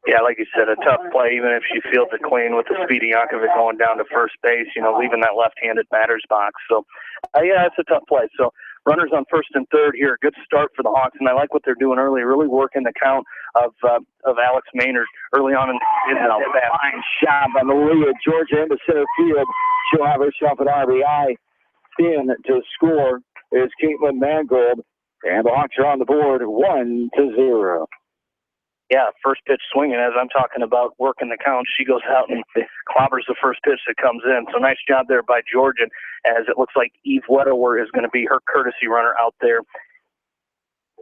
Yeah, like you said, a tough play, even if she fields it clean with the speedy Yankovic going down to first base, leaving that left-handed batter's box. So, yeah, it's a tough play. So, runners on first and third here. Good start for the Hawks, and I like what they're doing early, really working the count of Alex Maynard early on in the at-bat. Fine shot by Maria Georgia into center field. She'll have herself an RBI. In to score is Caitlin Mangold, and the Hawks are on the board 1-0. Yeah, first pitch swinging, as I'm talking about working the count. She goes out and clobbers the first pitch that comes in. So nice job there by Georgian, as it looks like Eve Wedewer is going to be her courtesy runner out there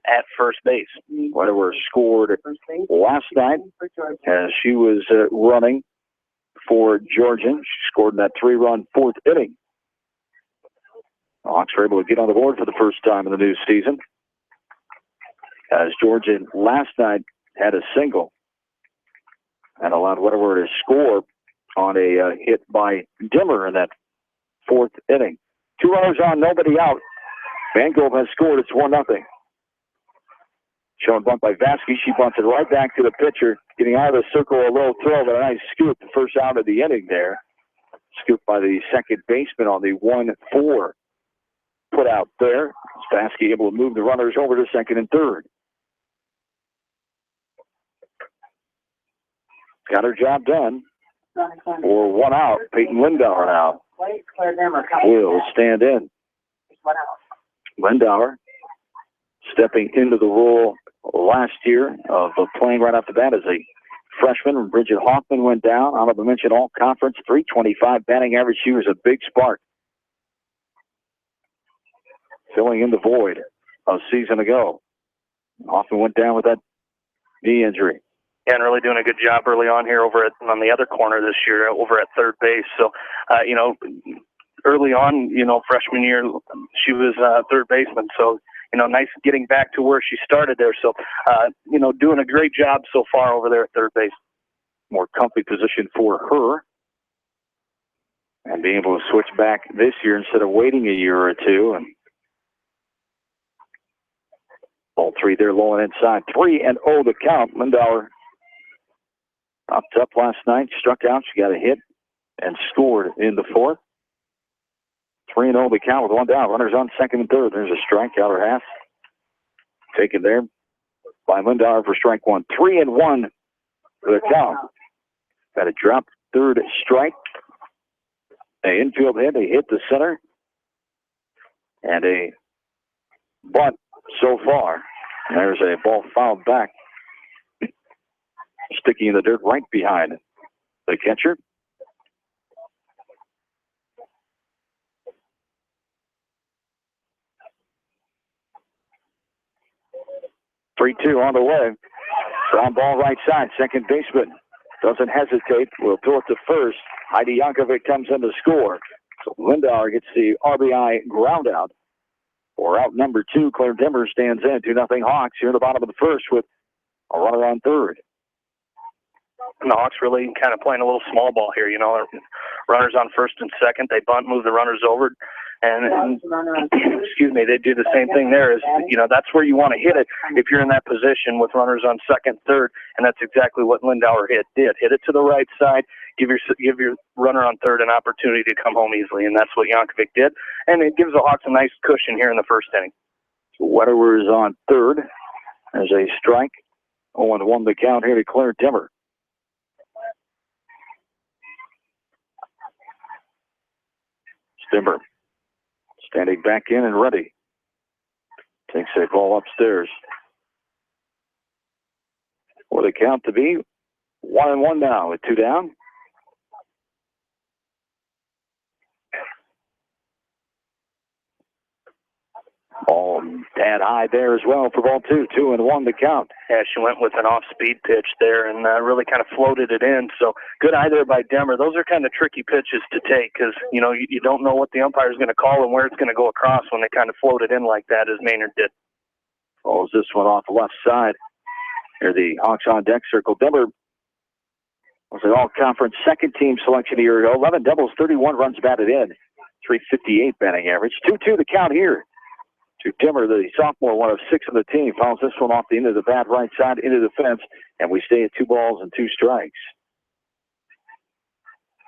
at first base. Wedewer scored last night as she was running for Georgian. She scored in that 3-run fourth inning. Hawks were able to get on the board for the first time in the new season, as Georgian last night had a single and allowed Wedewer to score on a hit by Dimmer in that fourth inning. 2 runners on, nobody out. Mangold has scored. It's 1-0. Shown bunt by Vasky. She bunts it right back to the pitcher, getting out of the circle, a low throw, but a nice scoop. The first out of the inning there. Scooped by the second baseman on the 1-4 put out there. Vasky able to move the runners over to second and third. Got her job done for 1 out. Peyton Lindauer now will stand in. Lindauer stepping into the role last year of playing right off the bat as a freshman. Bridget Hoffman went down. Honorable mention all conference, 325 batting average. She was a big spark, filling in the void a season ago. Hoffman went down with that knee injury. And really doing a good job early on here on the other corner this year, over at third base. So, early on, freshman year, she was third baseman. So, nice getting back to where she started there. So, doing a great job so far over there at third base. More comfy position for her. And being able to switch back this year instead of waiting a year or two. And ball 3 there, low and inside. 3-0 the count. Lindauer popped up last night, struck out. She got a hit and scored in the fourth. 3-0 the count with 1 down. Runners on second and third. There's a strike, out her half. Taken there by Lindauer for strike 1. 3-1 for the count. Got a drop third strike. An infield hit. They hit the center. And a bunt so far. There's a ball fouled back. Sticking in the dirt right behind the catcher. Three-2 on the way. Ground ball right side. Second baseman doesn't hesitate. Will throw it to first. Heidi Yankovic comes in to score. So Lindauer gets the RBI ground out. For out number 2, Claire Dimmer stands in. 2-0 Hawks here in the bottom of the first with a runner on third. And the Hawks really kind of playing a little small ball here, runners on first and second. They bunt, move the runners over, and excuse me, they do the same thing there. That's where you want to hit it if you're in that position with runners on second, third, and that's exactly what Lindauer did. Hit it to the right side, give your runner on third an opportunity to come home easily, and that's what Yankovic did. And it gives the Hawks a nice cushion here in the first inning. So Wedewer is on third. There's a strike. 0-1 the count here to Claire Dimmer. Dimmer standing back in and ready. Takes a ball upstairs. For the count to be 1-1 now with 2 down. Ball dead high there as well for ball 2. 2-1 the count. Yeah, she went with an off-speed pitch there and really kind of floated it in. So good eye there by Demmer. Those are kind of tricky pitches to take because, you don't know what the umpire is going to call and where it's going to go across when they kind of float it in like that, as Maynard did. Follows this one off the left side. Here the Hawks on deck circle. Demmer was an all-conference second-team selection a year ago. 11 doubles, 31 runs batted in. 358 batting average. 2-2 the count here. to Dimmer, the sophomore, one of 6 on the team. Fouls this one off the end of the bat, right side, into the fence, and we stay at 2 balls and 2 strikes.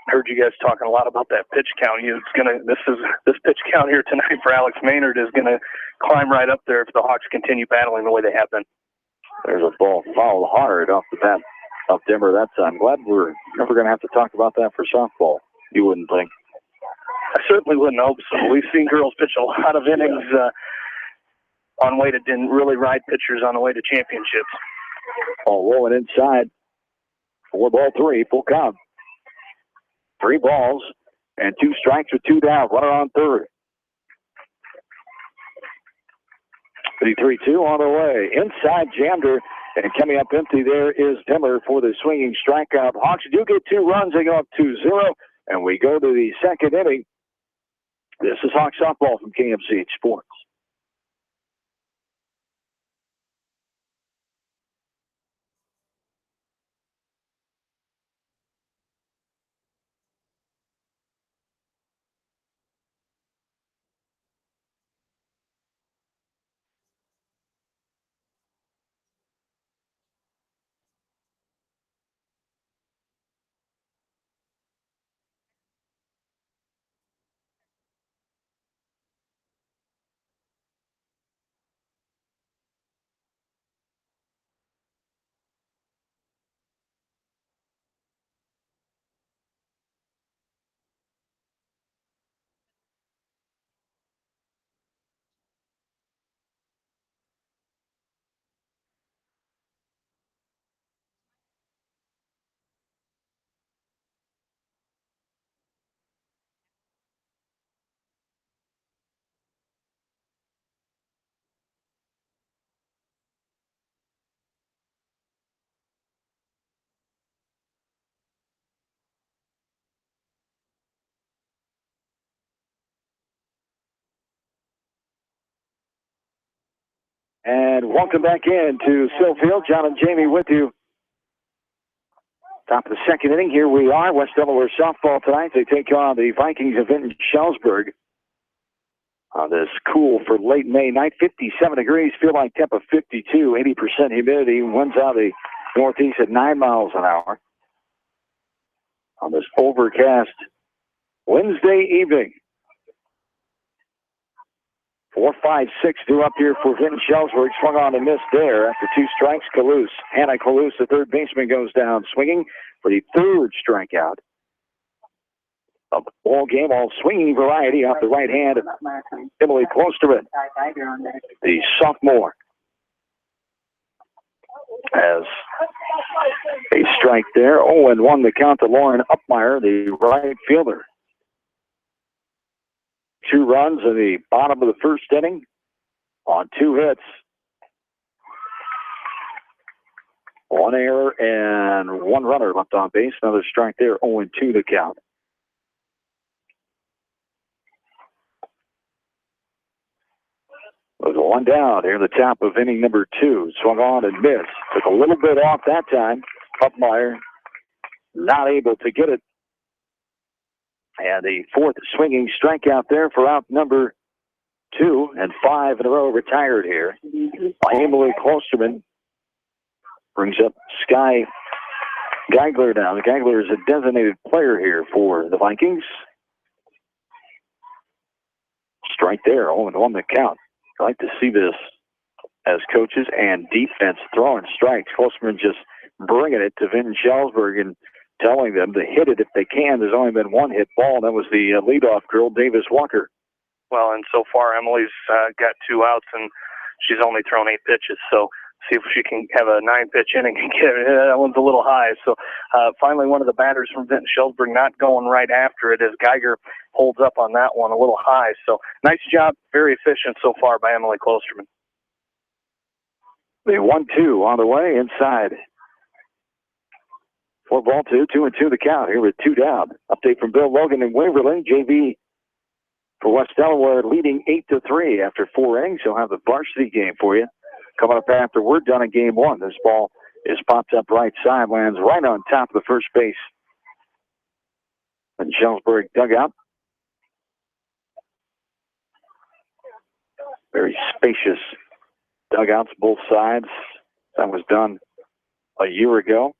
Heard you guys talking a lot about that pitch count. This pitch count here tonight for Alex Maynard is gonna climb right up there if the Hawks continue battling the way they have been. There's a ball fouled hard off the bat of Dimmer. I'm glad we're never gonna have to talk about that for softball. You wouldn't think? I certainly wouldn't hope so. We've seen girls pitch a lot of innings on way to didn't really ride pitchers on the way to championships. Ball rolling inside. 4-3, full count. 3 balls and 2 strikes with 2 down. Runner on third. 3-2 on the way. Inside Jander, and coming up empty there is Dimmer for the swinging strikeout. Hawks do get 2 runs. They go up 2-0, and we go to the second inning. This is Hawks softball from KMCH Sports. And welcome back in to Silfield. John and Jamie with you. Top of the second inning. Here we are. West Delaware softball tonight. They take on the Vikings of Vinton Schellsburg on this cool for late May night. 57 degrees. Feel like temp of 52. 80% humidity. Winds out of the northeast at 9 miles an hour on this overcast Wednesday evening. 4-5-6 due up here for Vinton Schellsburg. Swung on and missed there after 2 strikes. Hannah Kalous, the third baseman, goes down swinging for the 3rd strikeout of the ball game. All swinging variety off the right hand of Emily Klosterman, the sophomore, has a strike there. 0-1 the count to Lauren Upmeyer, the right fielder. 2 runs in the bottom of the first inning on 2 hits. 1 error and 1 runner left on base. Another strike there. 0-2 the count. There's 1 down here at the top of inning number 2. Swung on and missed. Took a little bit off that time. Upmeyer not able to get it. And the 4th swinging strikeout there for out number 2, and 5 in a row retired here by Emily Klosterman. Brings up Sky Geigler now. The Geigler is a designated player here for the Vikings. Strike there, 0-1 the count. I like to see this as coaches and defense throwing strikes. Klosterman just bringing it to Vinton Schellsburg and telling them to hit it if they can. There's only been 1 hit ball, and that was the leadoff girl, Davis Walker. Well, and so far Emily's got 2 outs, and she's only thrown 8 pitches. So see if she can have a 9-pitch inning and get it. That one's a little high. So finally one of the batters from Vinton Schellsburg not going right after it as Geiger holds up on that one a little high. So nice job, very efficient so far by Emily Klosterman. The 1-2 on the way inside. 4-2, 2-2 the count here with 2 down. Update from Bill Logan in Waverly. JV for West Delaware leading 8-3 after 4 innings. He'll have the varsity game for you coming up after we're done in game 1. This ball is popped up right side, lands right on top of the first base. And Schellsburg dugout. Very spacious dugouts, both sides. That was done a year ago.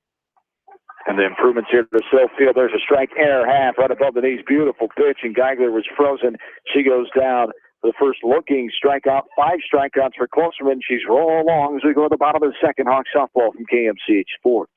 And the improvements here to the center field. There's a strike inner half right above the knees. Beautiful pitch, and Geigler was frozen. She goes down. The first looking strikeout, 5 strikeouts for Closerman. She's rolling along as we go to the bottom of the second. Hawk softball from KMCH Sports.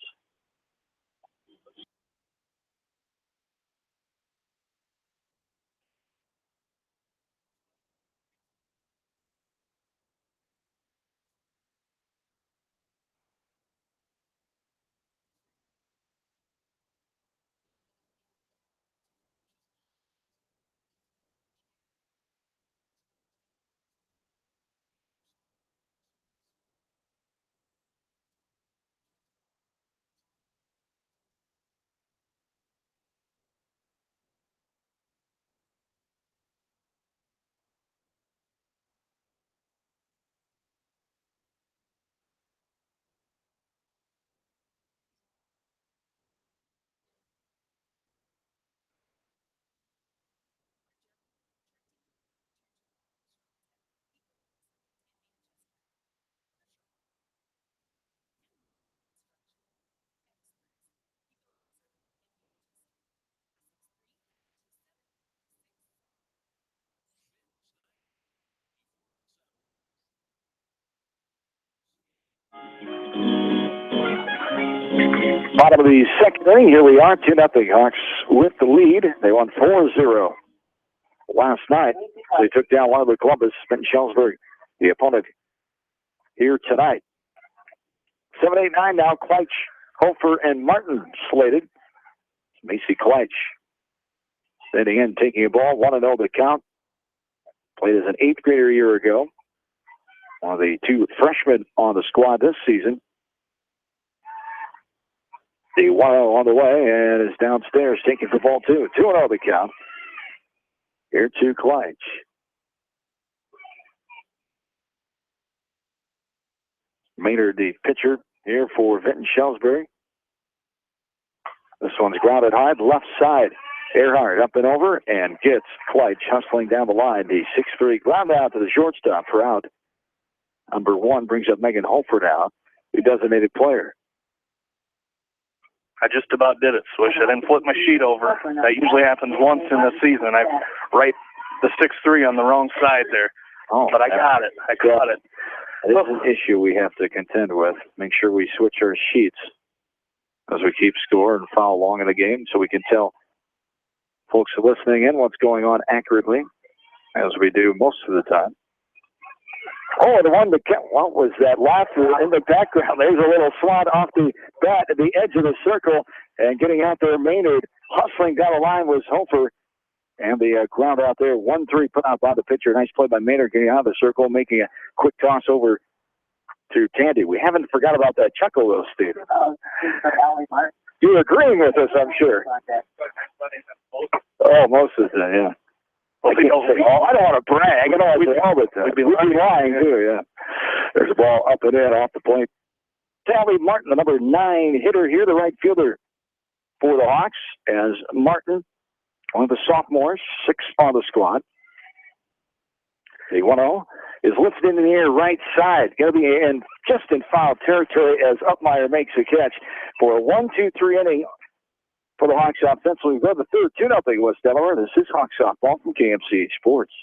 Bottom of the second inning, here we are, 2-0 Hawks with the lead. They won 4-0 last night. They took down one of the Columbus, Vinton Shellsburg, the opponent here tonight. 7-8-9 now, Kleitsch, Hofer, and Martin slated. Macy Kleitsch standing in, taking a ball, 1-0 the count. Played as an 8th grader a year ago. One of the 2 freshmen on the squad this season. The 1-0 on the way and is downstairs taking the ball 2. 2-0 the count. Here to Kleitsch. Maynard, the pitcher, here for Vinton Shellsbury. This one's grounded hard, left side. Earhart up and over and gets Kleitsch hustling down the line. The 6-3 ground out to the shortstop for out. Number 1 brings up Megan Holford out, the designated player. I just about did it, Swish. I didn't flip my sheet over. That usually happens once in the season. I write the 6-3 on the wrong side there. Oh, but I got it. I caught it. This is an issue we have to contend with. Make sure we switch our sheets as we keep score and follow along in the game so we can tell folks listening in what's going on accurately, as we do most of the time. Oh, the one that what was that laughter in the background? There's a little swat off the bat at the edge of the circle, and getting out there, Maynard hustling down the line was Hofer. And the ground out there, 1-3 put out by the pitcher. Nice play by Maynard getting out of the circle, making a quick toss over to Tandy. We haven't forgot about that chuckle, though, Steve. You're agreeing with us, I'm sure. Oh, most of the time, yeah. I don't want to brag. I don't want to say all the time. We'd be lying, too, yeah. There's a ball up and in off the plate. Tally Martin, the number 9 hitter here, the right fielder for the Hawks, as Martin, one of the sophomores, 6 on the squad. The 1-0 is lifted into the air right side. Going to be just in foul territory as Upmeyer makes a catch for a 1-2-3 inning for the Hawks offensively. We go to the third, 2-0 West Delaware. This is Hawks softball from KMCH Sports.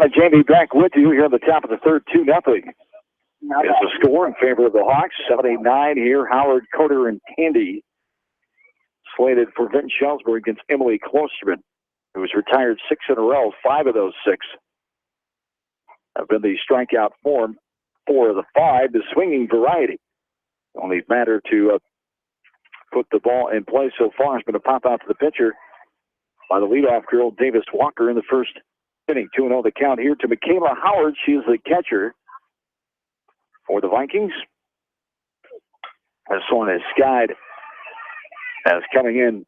Donna Jamie back with you here at the top of the third, 2-0. Is the score in favor of the Hawks. 7-8-9 here. Howard, Coder, and Tandy slated for Vinton Shellsburg against Emily Klosterman, who was retired 6 in a row. 5 of those 6 have been the strikeout form. 4 of the 5, the swinging variety. Only matter to put the ball in play so far has been a pop out to the pitcher by the leadoff girl, Davis Walker, in the first inning. 2-0 the count here to Michaela Howard. She is the catcher for the Vikings. This one is skied as coming in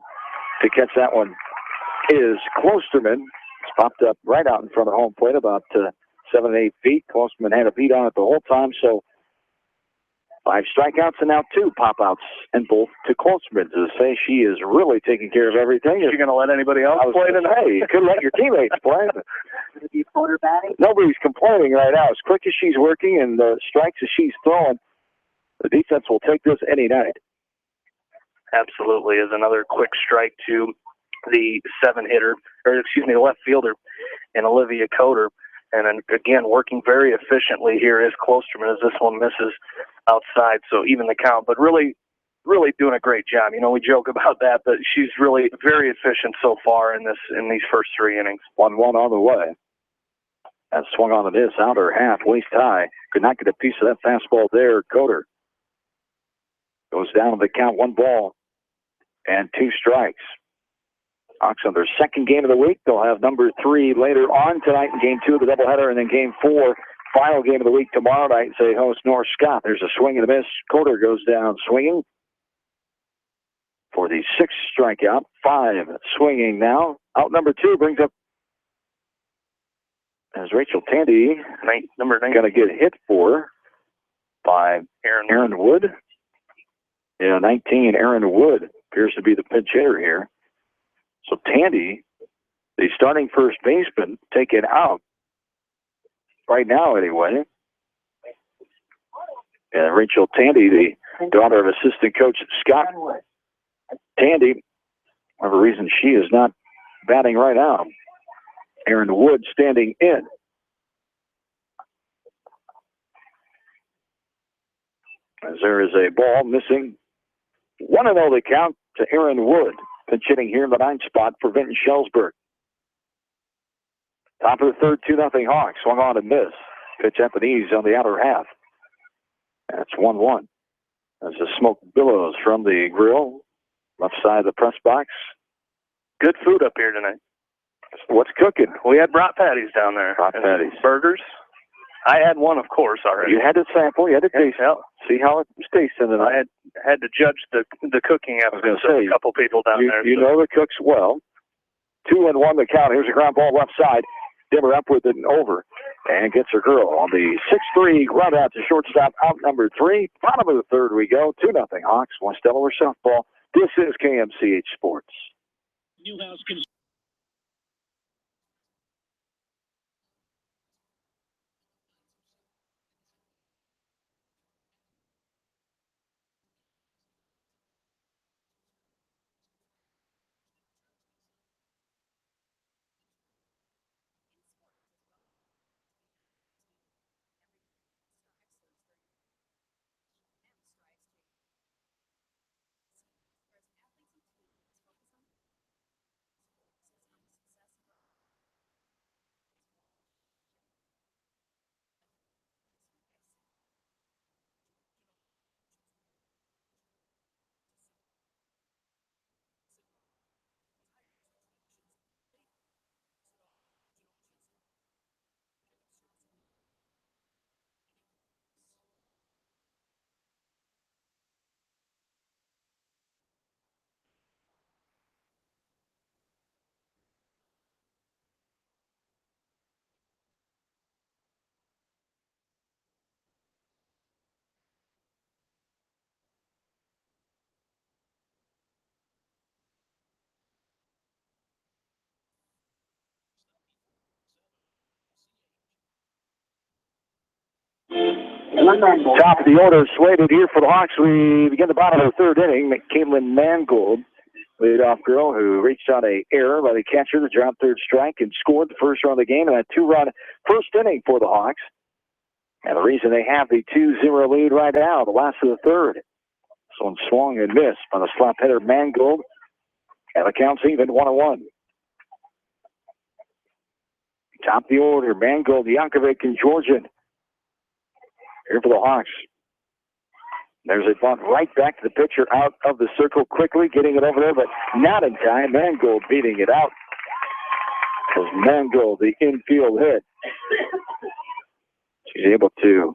to catch that one is Klosterman. It's popped up right out in front of home plate, about 7 and 8 feet. Klosterman had a beat on it the whole time, so 5 strikeouts and now 2 pop-outs, and both to Klosterman. To say she is really taking care of everything. Is she going to let anybody else play tonight? Hey, you could let your teammates play. Nobody's complaining right now. As quick as she's working and the strikes as she's throwing, the defense will take this any night. Absolutely. Is another quick strike to the the left fielder, and Olivia Coder. And then, again, working very efficiently here is Klosterman as this one misses outside, so even the count. But really, really doing a great job. You know, we joke about that, but she's really very efficient so far in these first 3 innings. 1-1 on the way. And swung on the miss, outer half, waist high. Could not get a piece of that fastball there. Coder goes down to the count, 1 ball and 2 strikes. Hawks on their second game of the week. They'll have number 3 later on tonight in game 2 of the doubleheader, and then game 4, final game of the week tomorrow night. They host North Scott. There's a swing and a miss. Coder goes down swinging for the 6th strikeout. 5 swinging now. Out number 2 brings up as Rachel Tandy, number 9, going to get hit for by Aaron Wood. Yeah, 19, Aaron Wood appears to be the pinch hitter here. So Tandy, the starting first baseman, taken out right now anyway. And Rachel Tandy, the daughter of assistant coach Scott Tandy, for whatever reason, she is not batting right now. Aaron Wood standing in. As there is a ball missing. 1-0 the count to Aaron Wood. Pinch hitting here in the 9th spot for Vinton Shellsburg. Top of the third, 2-0 Hawks. Swung on and miss. Pitch at the knees on the outer half. That's 1-1. As the smoke billows from the grill. Left side of the press box. Good food up here tonight. What's cooking? We had brat patties down there. Brat patties. Burgers. I had one, of course, already. You had to sample. You had to taste. Yeah. See how it was tasting tonight. I had to judge the cooking evidence of a couple people down there. You know the cooks well. 2-1 the count. Here's a ground ball left side. Dimmer up with it and over. And gets her girl on the 6-3 run out to shortstop. Out number 3. Bottom of the third we go. 2-0 Hawks. West Delaware softball. This is KMCH Sports. Newhouse Top of the order slated here for the Hawks. We begin the bottom of the third inning. Caitlin Mangold leadoff girl who reached on a error by the catcher to drop third strike and scored the first run of the game in a 2-run first inning for the Hawks. And the reason they have the 2-0 lead right now, the last of the third. So one swung and missed by the slap hitter Mangold. And the count's even 1-1. Top of the order, Mangold, Yankovic, and Georgian. Here for the Hawks. There's a bunt right back to the pitcher out of the circle quickly, getting it over there, but not in time. Mangold beating it out. It was Mangold, the infield hit. She's able to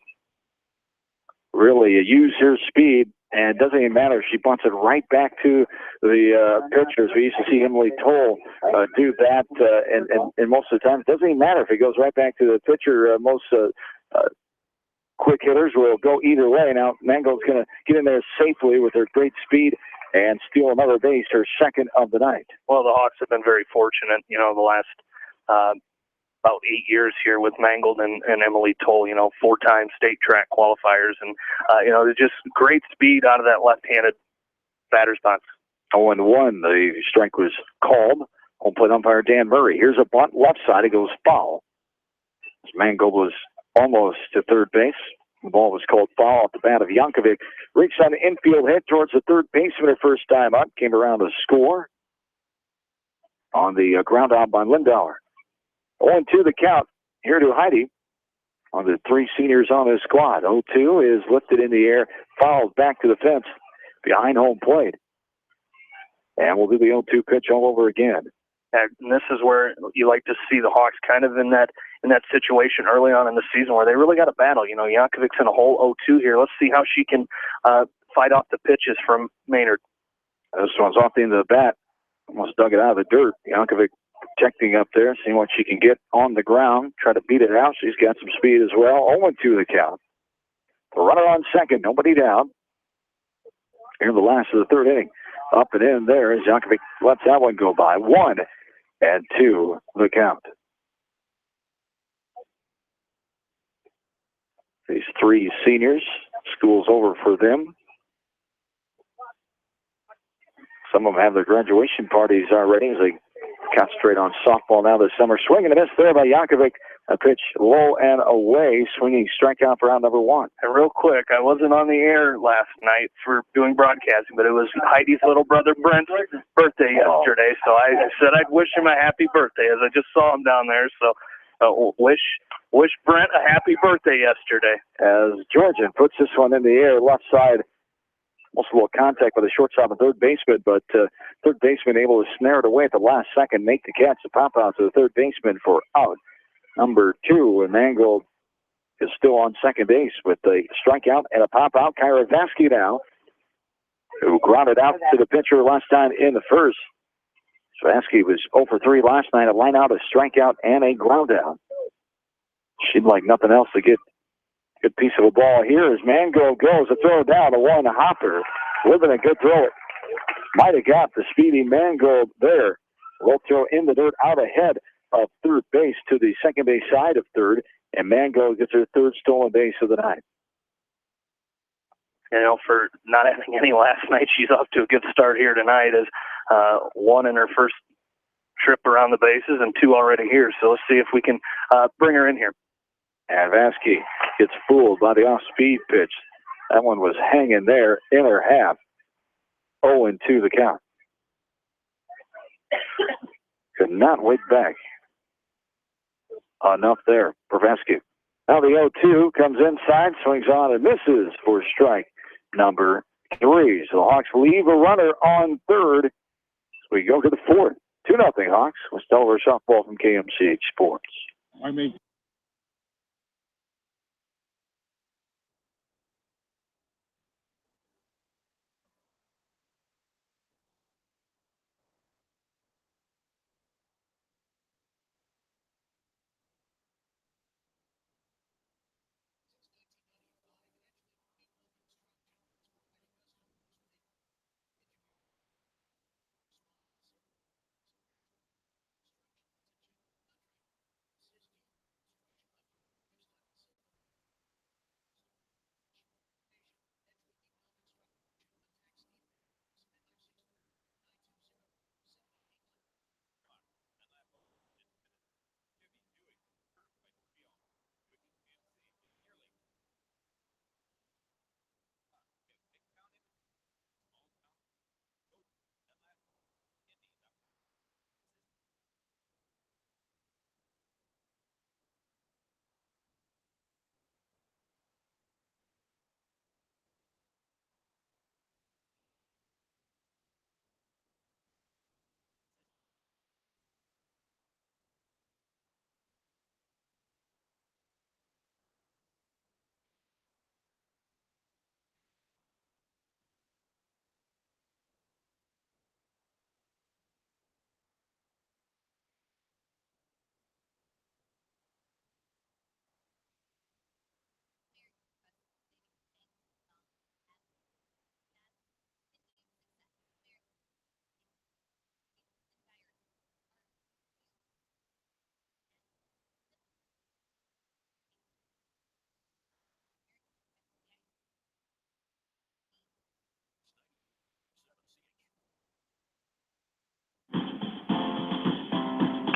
really use her speed, and it doesn't even matter if she bunts it right back to the pitchers. We used to see Emily Toll do that, and most of the time it doesn't even matter if it goes right back to the pitcher. Most quick hitters will go either way. Now, Mangold's going to get in there safely with her great speed and steal another base, her second of the night. Well, the Hawks have been very fortunate, the last about 8 years here with Mangold and Emily Toll, 4-time state track qualifiers. And, they're just great speed out of that left-handed batter's box. 0-1, the strike was called. Home plate umpire Dan Murray. Here's a bunt left side. It goes foul. Mangold was almost to third base. The ball was called foul off the bat of Yankovic. Reached on the infield hit towards the third baseman her first time up. Came around to score on the ground out by Lindauer. 0-2 the count here to Heidi on the 3 seniors on this squad. 0-2 is lifted in the air, fouled back to the fence behind home plate. And we'll do the 0-2 pitch all over again. And this is where you like to see the Hawks kind of in that situation early on in the season where they really got a battle. Yankovic's in a whole 0-2 here. Let's see how she can fight off the pitches from Maynard. This one's off the end of the bat. Almost dug it out of the dirt. Yankovic protecting up there, seeing what she can get on the ground. Try to beat it out. She's got some speed as well. 0-2 the count. The runner on second. Nobody down. Here in the last of the third inning. Up and in there as Yankovic lets that one go by. 1-2 the count. These 3 seniors, school's over for them. Some of them have their graduation parties already as they concentrate on softball now this summer. Swing and a miss there by Yankovic. A pitch low and away, swinging strikeout for round number 1. And real quick, I wasn't on the air last night for doing broadcasting, but it was Heidi's little brother Brent's birthday yesterday, so I said I'd wish him a happy birthday as I just saw him down there. So wish Brent a happy birthday yesterday. As Georgian puts this one in the air, left side. Almost a little contact by the shortstop and third baseman, but third baseman able to snare it away at the last second, make the catch, the pop out to the third baseman for out number 2. And Mangold is still on second base with a strikeout and a pop out. Kyra Vasky now, who grounded out to the pitcher last time in the first. Vasky was 0 for 3 last night, a line out, a strikeout, and a ground out. She'd like nothing else to get good piece of a ball here as Mangold goes to throw down the one hopper. Living a good throw. Might have got the speedy Mangold there. Low throw in the dirt out ahead of third base to the second base side of third, and Mangold gets her third stolen base of the night. For not having any last night, she's off to a good start here tonight as 1 in her first trip around the bases and 2 already here. So let's see if we can bring her in here. And Vasky gets fooled by the off-speed pitch. That one was hanging there in her half. 0-2 the count. Could not wait back. Enough there for Vasky. Now the 0-2 comes inside, swings on and misses for strike number 3. So the Hawks leave a runner on third. So we go to the 4th. 2-0 Hawks with Delaware softball from KMCH Sports.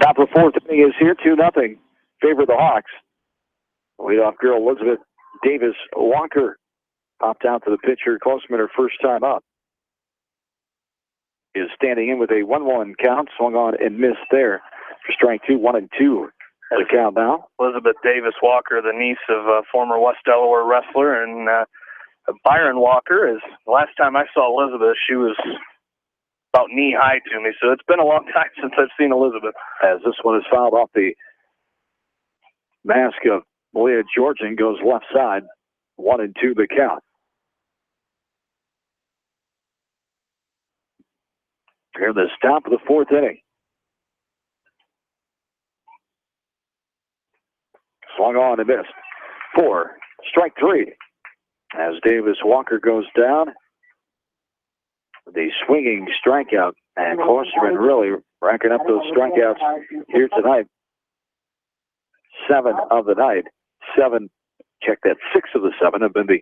Top of the fourth inning is here, 2-0. Favor the Hawks. Leadoff girl Elizabeth Davis Walker popped out to the pitcher. Closeman, her first time up, is standing in with a 1-1 count. Swung on and missed there for strike two. 1-2 the count now. Elizabeth Davis Walker, the niece of a former West Delaware wrestler, and Byron Walker. Is the last time I saw Elizabeth, she was about knee-high to me, so it's been a long time since I've seen Elizabeth. As this one is fouled off the mask of Malia Georgian, goes left side. 1-2 the count. Here in the top of the fourth inning. Swung on and missed. 4, strike 3. As Davis Walker goes down, the swinging strikeout, and Klosterman really racking up those strikeouts here tonight. 7 of the night. 6 of the 7 have been the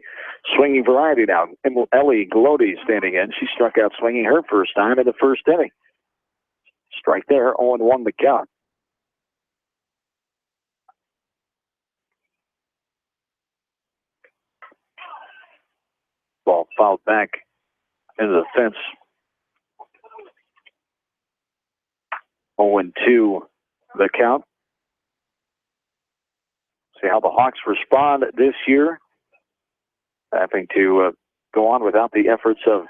swinging variety now. Ellie Glody standing in. She struck out swinging her first time in the first inning. Strike there, 0-1 the count. Ball fouled back into the fence. 0-2 the count. See how the Hawks respond this year. Having to go on without the efforts of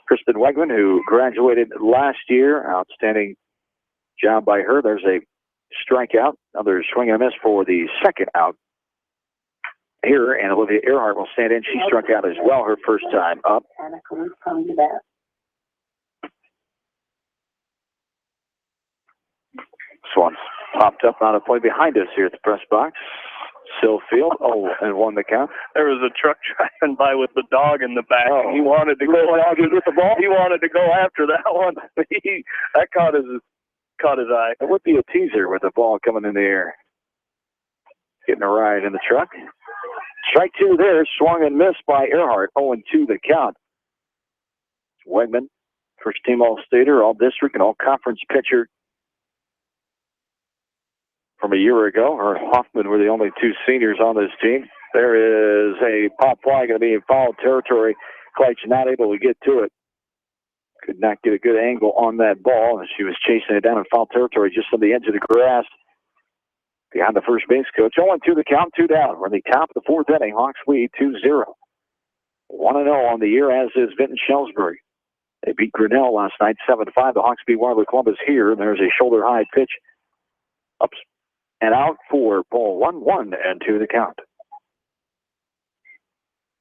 Kristen Wegman, who graduated last year. Outstanding job by her. There's a strikeout. Another swing and a miss for the second out here, and Olivia Earhart will stand in. She struck out as well her first time up. Swans popped up on a play behind us here at the press box. Sillfield, 0-1 the count. There was a truck driving by with the dog in the back, and he wanted to go. Get the ball. He wanted to go after that one. That caught his eye. It would be a teaser with the ball coming in the air. Getting a ride in the truck. Strike 2 there, swung and missed by Earhart. 0-2 the count. Wegman, first team All-Stater, All-District, and All-Conference pitcher from a year ago. Her and Hoffman were the only 2 seniors on this team. There is a pop fly going to be in foul territory. Kleitz not able to get to it. Could not get a good angle on that ball, and she was chasing it down in foul territory just on the edge of the grass behind the first base coach. 0-2 the count, 2 down. We're in the top of the fourth inning. Hawks lead 2-0. 1-0 on the year, as is Vinton Shellsbury. They beat Grinnell last night 7-5. The Hawks beat Waterloo Columbus here, and there's a shoulder-high pitch up and out for ball 1-1 and 2 the count.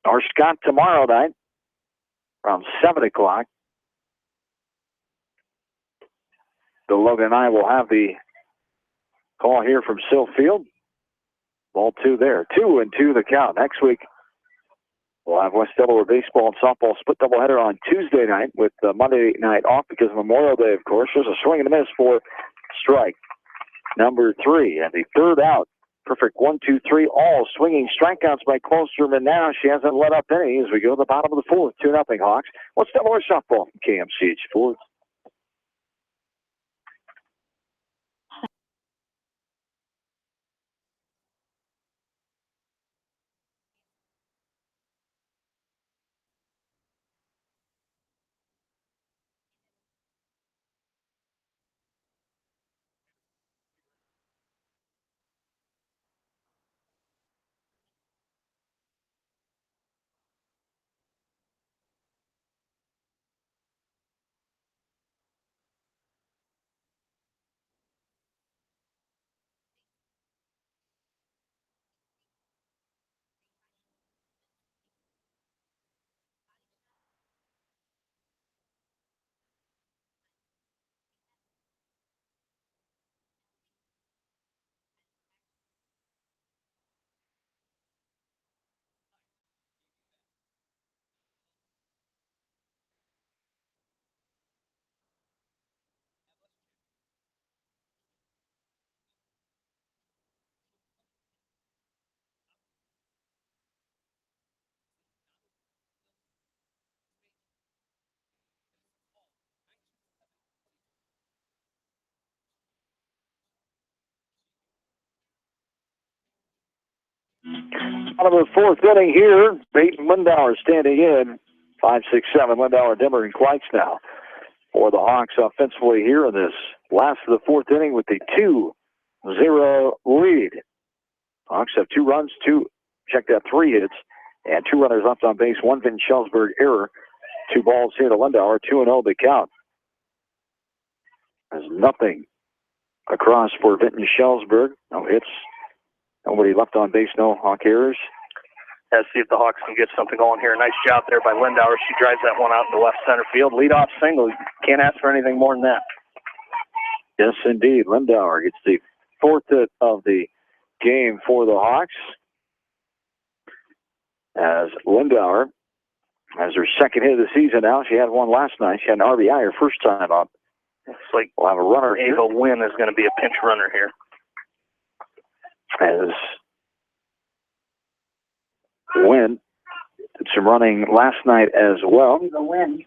Our Scott tomorrow night around 7 o'clock. The Logan and I will have the call here from Sillfield. Ball 2 there. 2-2 the count. Next week, we'll have West Delaware baseball and softball split doubleheader on Tuesday night with Monday night off because of Memorial Day, of course. There's a swing and a miss for strike number 3. And the third out. Perfect 1, 2, 3. All swinging strikeouts by Klosterman now. She hasn't let up any as we go to the bottom of the fourth. 2-0 Hawks. West Delaware softball from KMCH Sports. Out of the fourth inning here, Peyton Lindauer standing in. 5-6-7, Lindauer, Dimmer, and Kleitz now for the Hawks offensively here in this last of the fourth inning with the 2-0 lead. Hawks have 2 runs, 3 hits, and 2 runners left on base. 1 Vinton Schellsburg error. 2 balls here to Lindauer, 2-0 the count. There's nothing across for Vinton Schellsburg. No hits. Nobody left on base, no Hawk errors. Let's see if the Hawks can get something going here. Nice job there by Lindauer. She drives that one out to left center field. Leadoff single. Can't ask for anything more than that. Yes, indeed. Lindauer gets the 4th hit of the game for the Hawks. As Lindauer has her 2nd hit of the season now. She had one last night. She had an RBI her first time up. Looks like we'll have a runner here. Ava Wynn is going to be a pinch runner here. As Wynn did some running last night as well. Ava Wynn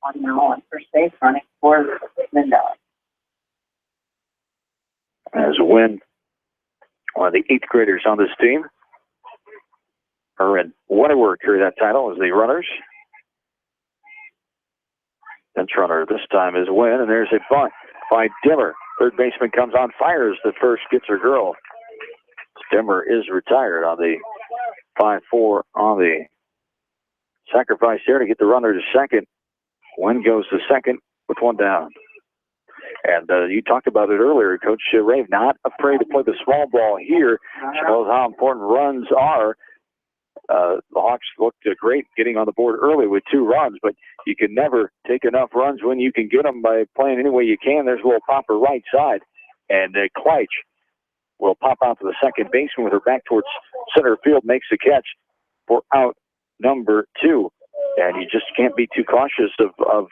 on first base running for Lindauer. As Wynn, one of the 8th graders on this team. Her and Wetterworth carry that title as the runners. Bench runner this time is Wynn, and there's a bunt by Dimmer. Third baseman comes on, fires the first, gets her girl. Dimmer is retired on the 5-4 on the sacrifice there to get the runner to second. Wynn goes to second with 1 down. And you talked about it earlier, Coach Rave, not afraid to play the small ball here. She knows how important runs are. The Hawks looked great getting on the board early with 2 runs, but you can never take enough runs when you can get them by playing any way you can. There's a little popper right side, and Kleitz will pop out to the second baseman with her back towards center field, makes the catch for out number 2. And you just can't be too cautious of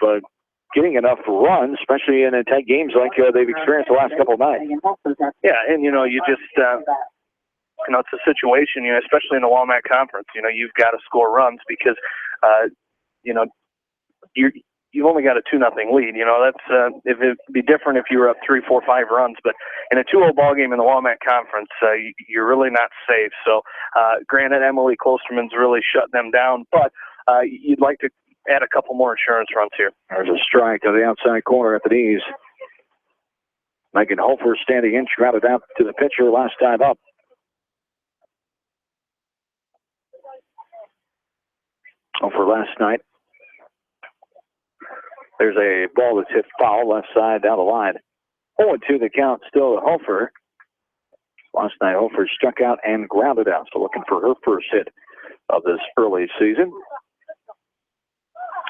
getting enough runs, especially in tight games like they've experienced the last couple of nights. Yeah, and, you just, it's a situation, especially in the Walmart Conference, you've got to score runs because, you've only got a 2-0 lead. That's if it'd be different if you were up 3, 4, 5 runs, but in a 2-0 ball game in the Walmart Conference, you're really not safe. So, granted, Emily Klosterman's really shut them down, but you'd like to add a couple more insurance runs here. There's a strike to the outside corner at the knees. Megan Hofer standing in, grounded out to the pitcher last time up. Hofer last night. There's a ball that's hit foul left side down the line. 0-2 the count still to Hofer. Last night Hofer struck out and grounded out, so looking for her first hit of this early season.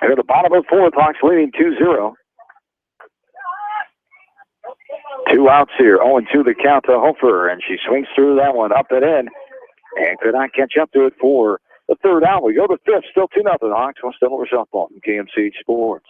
Here at the bottom of the 4th, Hawks leading 2-0. 2 outs here, 0-2 the count to Hofer, and she swings through that one up and in, and could not catch up to it for the 3rd out. We go to 5th, still 2-0 Hawks. West Delaware softball from KMCH Sports.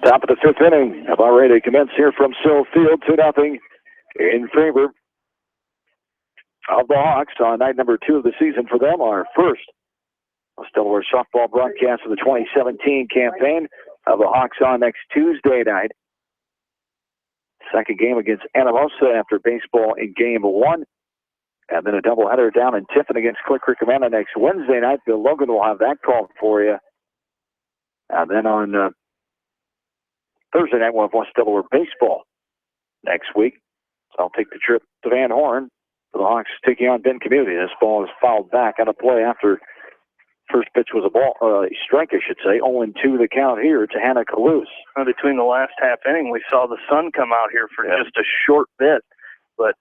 Top of the 5th inning, about ready to commence here from Sill Field, 2-0 in favor of the Hawks on night number 2 of the season for them. Our first Delaware softball broadcast of the 2017 campaign of the Hawks on next Tuesday night. Second game against Anamosa after baseball in game 1. And then a doubleheader down in Tiffin against Click Creek Amanda next Wednesday night. Bill Logan will have that called for you. And then on Thursday night, we'll have West Delaware baseball next week. So I'll take the trip to Van Horn for the Hawks taking on Benton Community. This ball is fouled back on a play after first pitch was a strike, I should say. 0-2 the count here to Hannah Kalous. Between the last half inning, we saw the sun come out here for just a short bit, but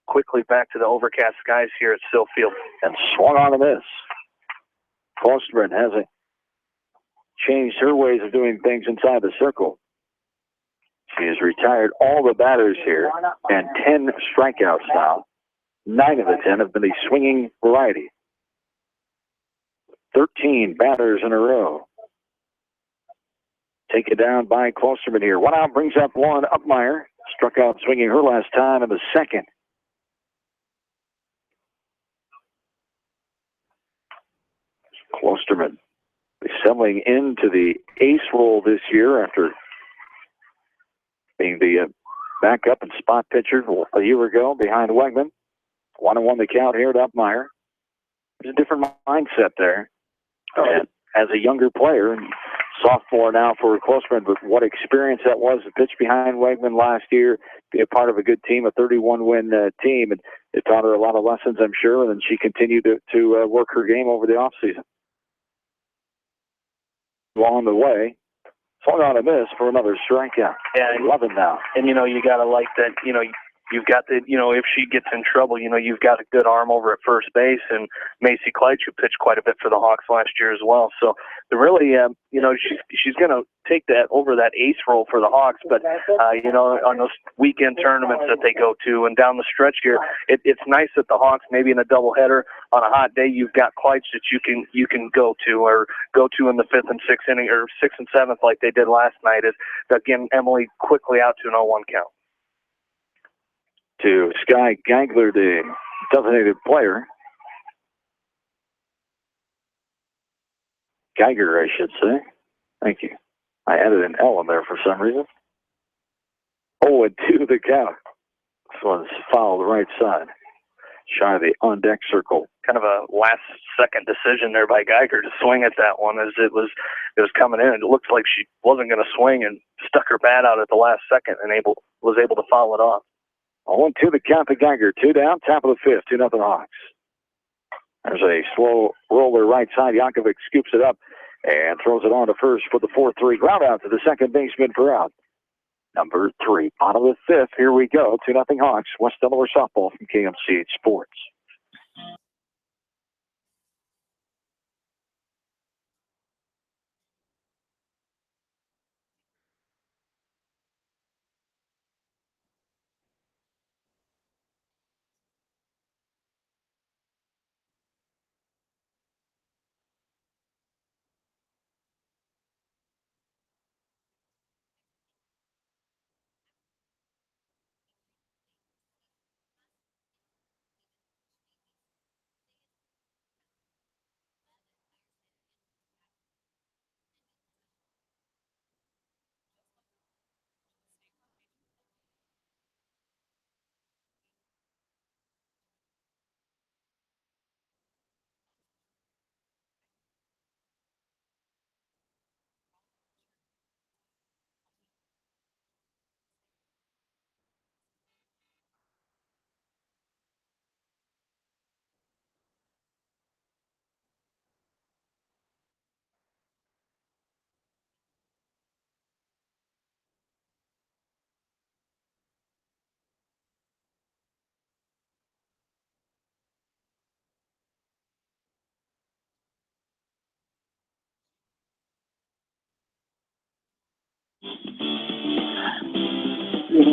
quickly back to the overcast skies here at Sill Field. And swung on a miss. Klosterman hasn't changed her ways of doing things inside the circle. She has retired all the batters here, and 10 strikeouts now. 9 of the 10 have been the swinging variety. 13 batters in a row. Taken down by Klosterman here. 1 out, brings up one. Upmeyer struck out swinging her last time in the second. Klosterman settling into the ace role this year after being the backup and spot pitcher a year ago behind Wegman. 1-1 the count here at Upmeyer. There's a different mindset there. And as a younger player, and sophomore now for Klosterman, but what experience that was to pitch behind Wegman last year, be a part of a good team, a 31-win team, and it taught her a lot of lessons, I'm sure, and then she continued to work her game over the offseason. Along the way, swung on a miss for another strikeout. Yeah, 11 now. And, you got to like that, you've got the, if she gets in trouble, you've got a good arm over at first base, and Macy Kleitsch, who pitched quite a bit for the Hawks last year as well. So the really, she's going to take that over that ace role for the Hawks. But, on those weekend tournaments that they go to and down the stretch here, it's nice that the Hawks, maybe in a doubleheader on a hot day, you've got Kleitsch that you can go to in the 5th and 6th inning, or 6th and 7th like they did last night. Is again, Emily quickly out to an 0-1 count. To Sky Geigler, the designated player. Geiger, I should say. Thank you. I added an L in there for some reason. 0-2 the count. This one's fouled right side. Shy of the on-deck circle. Kind of a last-second decision there by Geiger to swing at that one as it was coming in. It looked like she wasn't going to swing and stuck her bat out at the last second and was able to foul it off. 0-2 the count to Geiger. 2 down, top of the 5th, 2-0 Hawks. There's a slow roller right side. Yankovic scoops it up and throws it on to first for the 4-3 ground out to the second baseman for out. Number 3, bottom of the 5th. Here we go. 2-0 Hawks. West Delaware softball from KMCH Sports.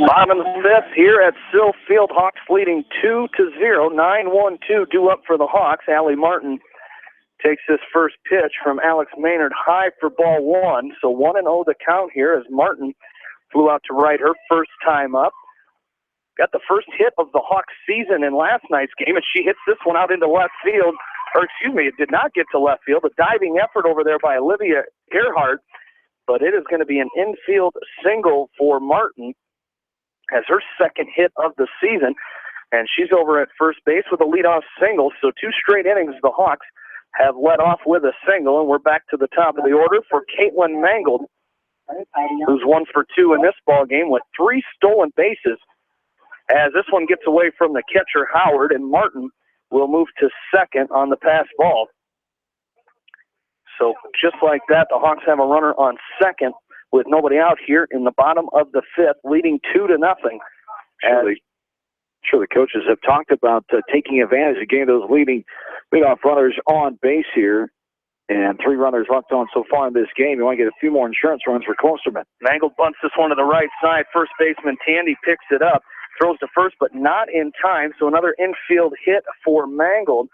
Bottom of the 5th here at Sill Field. Hawks leading 2-0. 9-1-2 due up for the Hawks. Allie Martin takes this first pitch from Alex Maynard high for ball 1. So 1-0 the count here as Martin flew out to right her first time up. Got the first hit of the Hawks season in last night's game, and she hits this one out into left field. Or excuse me, it did not get to left field. A diving effort over there by Olivia Earhart, but it is going to be an infield single for Martin as her second hit of the season, and she's over at first base with a leadoff single. So 2 straight innings the Hawks have led off with a single, and we're back to the top of the order for Caitlin Mangold who's 1 for 2 in this ball game with 3 stolen bases. As this one gets away from the catcher, Howard, and Martin will move to second on the pass ball. So just like that, the Hawks have a runner on second with nobody out here in the bottom of the 5th, leading 2-0. Sure, the coaches have talked about taking advantage of getting those leadoff runners on base here. And 3 runners left on so far in this game. You want to get a few more insurance runs for Klosterman. Mangold bunts this one to the right side. First baseman Tandy picks it up, throws to first, but not in time. So another infield hit for Mangold,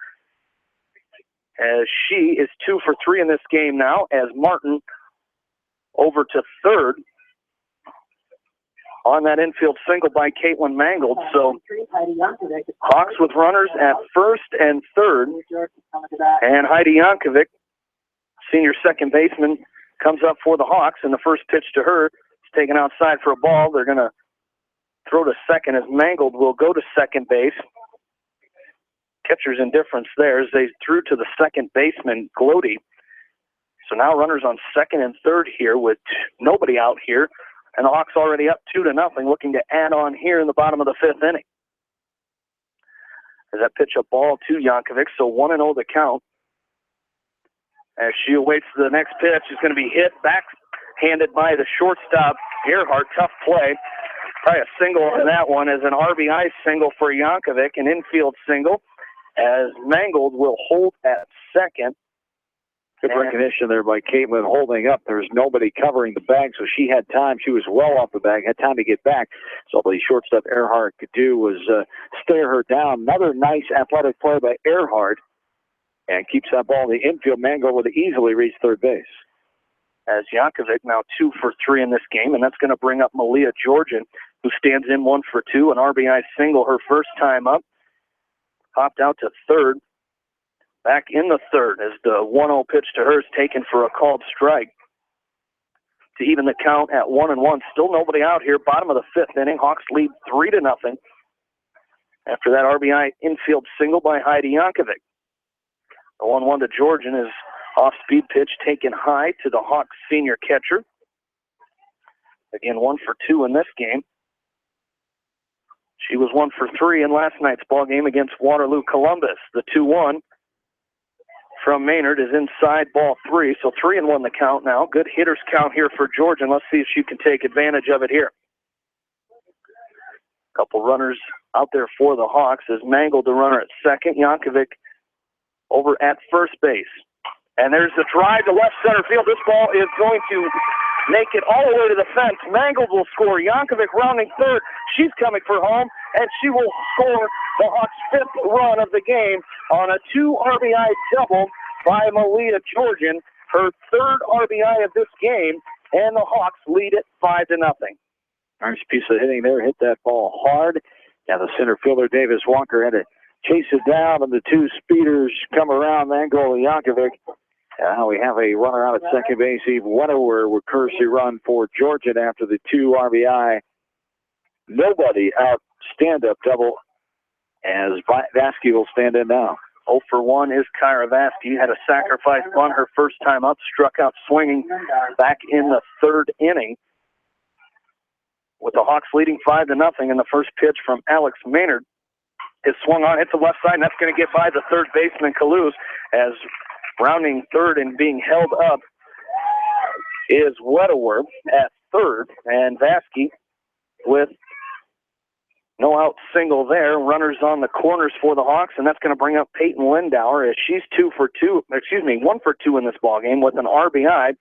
as she is 2 for 3 in this game now, as Martin over to third on that infield single by Caitlin Mangold. So Hawks with runners at first and third, and Heidi Yankovic, senior second baseman, comes up for the Hawks, and the first pitch to her is taken outside for a ball. They're going to throw to second as Mangold will go to second base. Catcher's indifference there as they threw to the second baseman, Glody. So now runners on second and third here with nobody out here, and the Hawks already up 2-0, looking to add on here in the bottom of the 5th inning. As that pitch a ball to Yankovic, so 1-0 the count. As she awaits the next pitch, is going to be hit, backhanded by the shortstop, Earhart. Tough play. Probably a single on that one as an RBI single for Yankovic, an infield single, as Mangold will hold at second. Good recognition there by Caitlin holding up. There's nobody covering the bag, so she had time. She was well off the bag, had time to get back. So all the shortstop Earhart could do was stare her down. Another nice athletic play by Earhart, and keeps that ball in the infield. Mangold would easily reach third base. As Yankovic now 2 for 3 in this game, and that's going to bring up Malia Georgian, who stands in 1 for 2, an RBI single her first time up. Popped out to third. Back in the third as the 1-0 pitch to her is taken for a called strike to even the count at 1-1. Still nobody out here. Bottom of the 5th inning. Hawks lead 3-0 after that RBI infield single by Heidi Yankovic. The 1-1 to Georgian is off-speed pitch taken high to the Hawks senior catcher. Again, 1 for 2 in this game. She was 1 for 3 in last night's ball game against Waterloo Columbus. The 2-1 from Maynard is inside ball 3, so 3-1 the count now. Good hitters count here for Georgian. Let's see if she can take advantage of it here. Couple runners out there for the Hawks as Mangold the runner at second. Yankovic over at first base. And there's the drive to left center field. This ball is going to make it all the way to the fence. Mangold will score. Yankovic rounding third. She's coming for home, and she will score the Hawks' 5th run of the game on a 2 RBI double by Malia Georgian, her 3rd RBI of this game, and the Hawks lead it 5-0. Nice piece of hitting there. Hit that ball hard. Now the center fielder, Davis Walker, had to chase it down, and the 2 speeders come around, Mangold and Yankovic. Now we have a runner out at second base. Eve Wedewer with courtesy run for Georgian after the 2 RBI. Nobody out stand-up double as Vasky will stand in now. 0 for 1 is Kyra Vasky. Had a sacrifice bunt her first time up, struck out swinging back in the 3rd inning. With the Hawks leading 5-0, and the first pitch from Alex Maynard is swung on, hits the left side, and that's going to get by the third baseman, Kaluz, as rounding third and being held up is Wedewer at third, and Vasky with no out single there. Runners on the corners for the Hawks, and that's going to bring up Peyton Lindauer as she's 1 for 2 in this ballgame with an RBI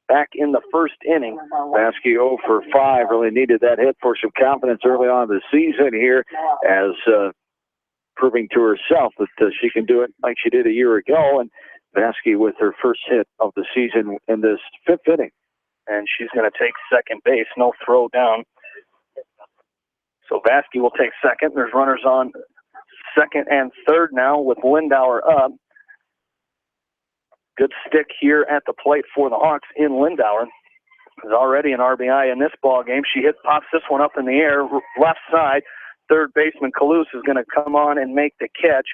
back in the 1st inning. Vasky 0 for 5 really needed that hit for some confidence early on in the season here, as proving to herself that she can do it like she did a year ago. And Vasky with her first hit of the season in this 5th inning. And she's going to take second base, no throw down. So Vasky will take second. There's runners on second and third now with Lindauer up. Good stick here at the plate for the Hawks in Lindauer. There's already an RBI in this ball game. She pops this one up in the air, left side. Third baseman Kaluz is going to come on and make the catch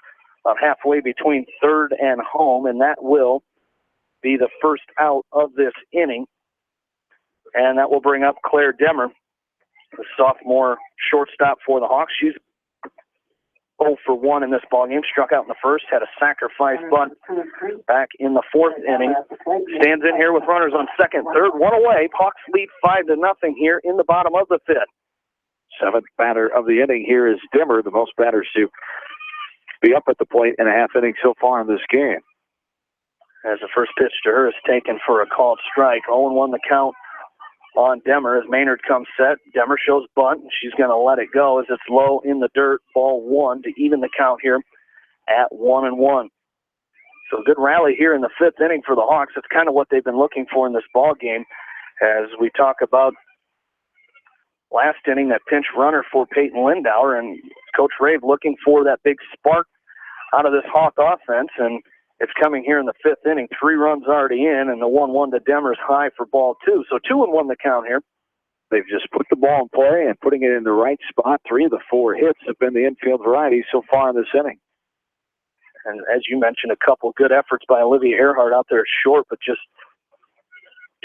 about halfway between third and home, and that will be the first out of this inning. And that will bring up Claire Demmer, the sophomore shortstop for the Hawks. She's 0 for 1 in this ballgame. Struck out in the first, had a sacrifice bunt back in the 4th inning. Stands in here with runners on second, third, one away. Hawks lead 5-0 here in the bottom of the 5th. 7th batter of the inning here is Dimmer, the most batters to be up at the plate in a half inning so far in this game. As the first pitch to her is taken for a called strike. 0-1 the count on Demmer as Maynard comes set. Demmer shows bunt, and she's going to let it go as it's low in the dirt. Ball 1 to even the count here at 1-1. So a good rally here in the 5th inning for the Hawks. It's kind of what they've been looking for in this ball game. As we talk about last inning, that pinch runner for Peyton Lindauer, and Coach Rave looking for that big spark out of this Hawk offense, and it's coming here in the 5th inning. 3 runs already in, and the 1-1 to Demmer's high for ball 2. So 2-1 the count here. They've just put the ball in play and putting it in the right spot. 3 of the 4 hits have been the infield variety so far in this inning. And as you mentioned, a couple good efforts by Olivia Earhart out there short, but just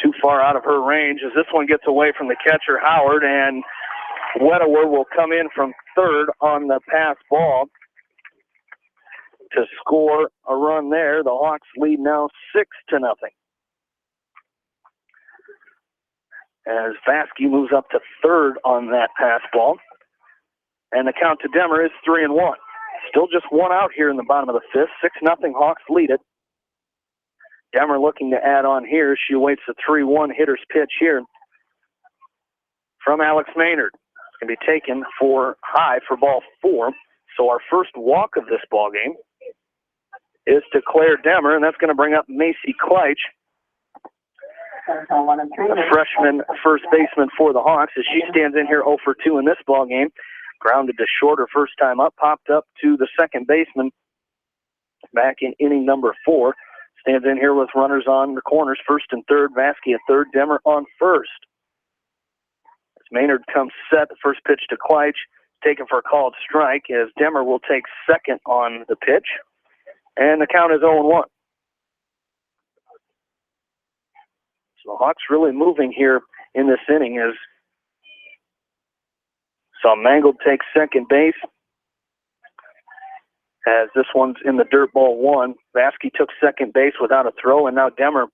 too far out of her range as this one gets away from the catcher, Howard, and Wedewer will come in from third on the pass ball to score a run there. The Hawks lead now 6-0. As Vasky moves up to third on that pass ball. And the count to Demmer is 3-1. Still just 1 out here in the bottom of the 5th. 6-0 Hawks lead it. Demmer looking to add on here. She awaits the 3-1 hitter's pitch here from Alex Maynard. It's going to be taken for high for ball 4. So our first walk of this ball game is to Claire Demmer, and that's going to bring up Macy Kleitch, a freshman first baseman for the Hawks, as she stands in here 0 for 2 in this ball game. Grounded to short her first time up, popped up to the second baseman back in inning number 4. Stands in here with runners on the corners, first and third. Vasky at third, Demmer on first. As Maynard comes set, the first pitch to Kleitch, taken for a called strike, as Demmer will take second on the pitch. And the count is 0-1. So the Hawks really moving here in this inning as saw Mangold take second base. As this one's in the dirt, ball 1. Vasky took second base without a throw, and now Demmer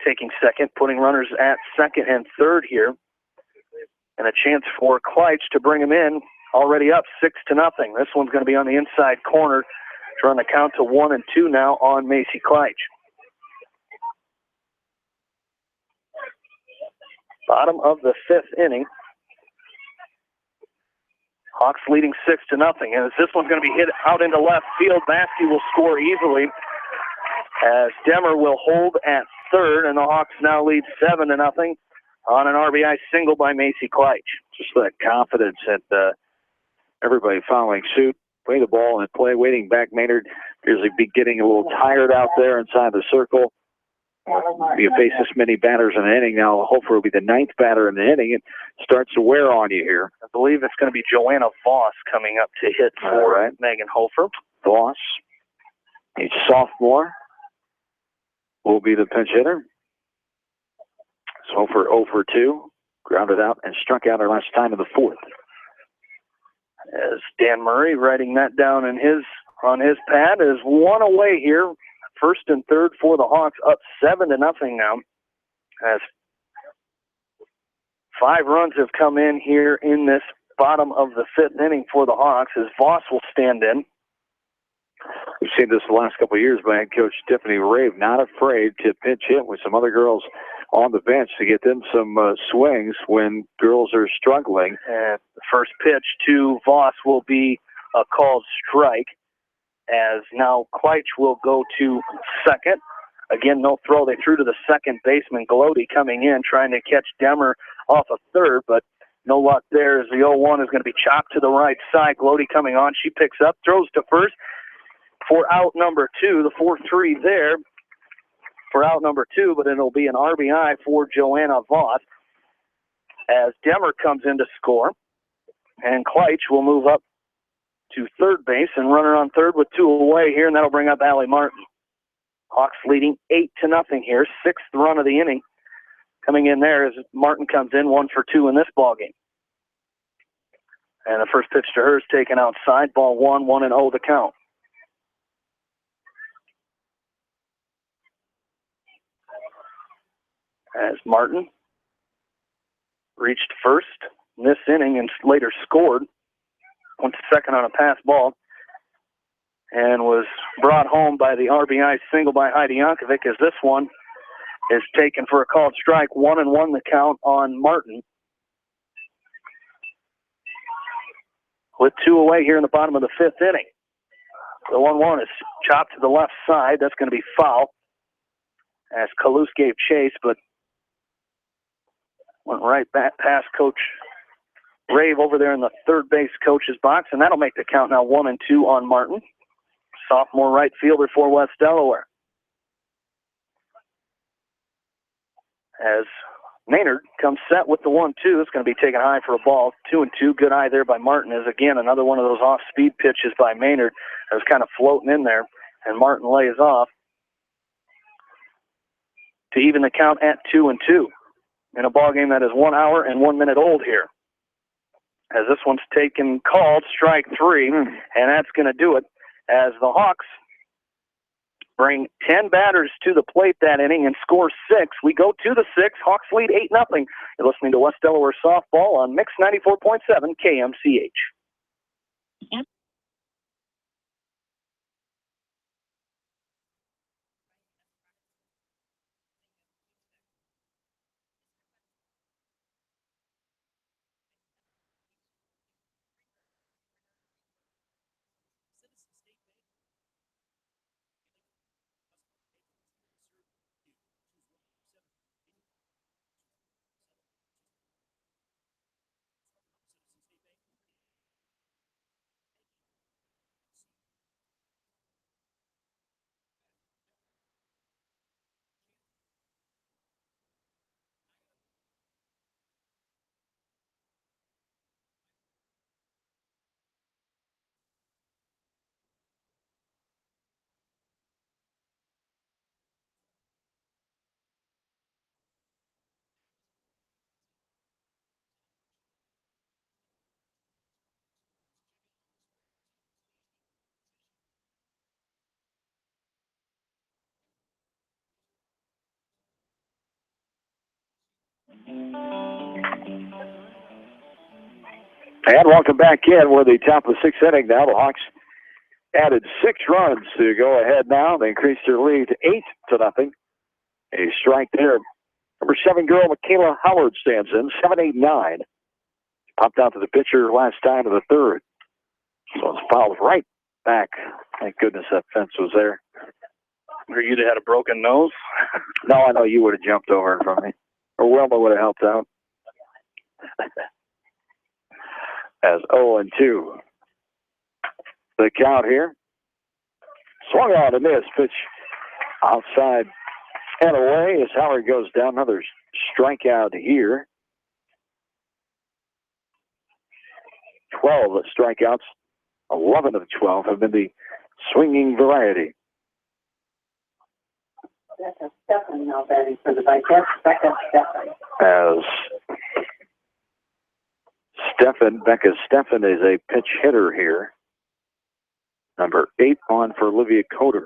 taking second, putting runners at second and third here. And a chance for Kleitch to bring him in, already up 6-0. This one's going to be on the inside corner to run the count to 1-2 now on Macy Kleitch. Bottom of the 5th inning. Hawks leading 6-0. And as this one's going to be hit out into left field, Vasky will score easily as Demmer will hold at third, and the Hawks now lead 7-0 on an RBI single by Macy Kleitch. Just that confidence and everybody following suit. Play the ball and play, waiting back. Maynard appears to be getting a little tired out there inside the circle. You face this many batters in an inning now. Hopefully will be the 9th batter in the inning. It starts to wear on you here. I believe it's going to be Joanna Voss coming up to hit for Megan Hofer. Voss, a sophomore, will be the pinch hitter. So Hofer 0 for 2, grounded out and struck out her last time in the 4th. As Dan Murray writing that down on his pad is 1 away here. First and third for the Hawks, up 7-0 now. As 5 runs have come in here in this bottom of the 5th inning for the Hawks, as Voss will stand in. We've seen this the last couple of years by head coach Tiffany Rave, not afraid to pinch hit with some other girls on the bench to get them some swings when girls are struggling. And the first pitch to Voss will be a called strike, as now Kleitch will go to second. Again, no throw. They threw to the second baseman, Glody, coming in, trying to catch Demmer off of third, but no luck there as the 0-1 is going to be chopped to the right side. Glody coming on. She picks up, throws to first for out number 2. The 4-3 there for out number 2, but it'll be an RBI for Joanna Voss as Demmer comes in to score. And Kleitch will move up to third base and runner on third with 2 away here, and that'll bring up Allie Martin. Hawks leading 8-0 here, 6th run of the inning coming in there as Martin comes in 1 for 2 in this ballgame. And the first pitch to her is taken outside. Ball 1, 1-0 the count. As Martin reached first in this inning and later scored, went to second on a pass ball, and was brought home by the RBI single by Heidi Yankovic, as this one is taken for a called strike. 1-1 the count on Martin. With 2 away here in the bottom of the 5th inning. The 1-1 is chopped to the left side. That's going to be foul, as Kalous gave chase, but went right back past Coach Rave over there in the third base coach's box, and that'll make the count now 1-2 on Martin. Sophomore right fielder for West Delaware. As Maynard comes set with the 1-2. It's going to be taken high for a ball. 2-2. Good eye there by Martin. Is again another one of those off-speed pitches by Maynard that was kind of floating in there, and Martin lays off to even the count at 2-2 in a ball game that is 1 hour and 1 minute old here. As this one's called strike 3, and that's going to do it. As the Hawks bring 10 batters to the plate that inning and score 6. We go to the 6th. Hawks lead 8-0. You're listening to West Delaware Softball on Mix 94.7 KMCH. And welcome back in. We're at the top of the 6th inning now. The Hawks added 6 runs to go ahead now. They increased their lead to 8-0. A strike there. Number 7 girl, Michaela Howard, stands in. 7-8-9. Popped out to the pitcher last time of the 3rd. So it's fouled right back. Thank goodness that fence was there. Or you'd have had a broken nose? No, I know you would have jumped over in front of me. Or Wilma would have helped out. As 0-2. The count here. Swung on and missed. Pitch outside and away as Howard goes down. Another strikeout here. 12 strikeouts. 11 of the 12 have been the swinging variety. Becca Stephan now batting for the Vikings. Becca Stephan. As Becca Stephan is a pinch hitter here. Number 8 on for Olivia Coder.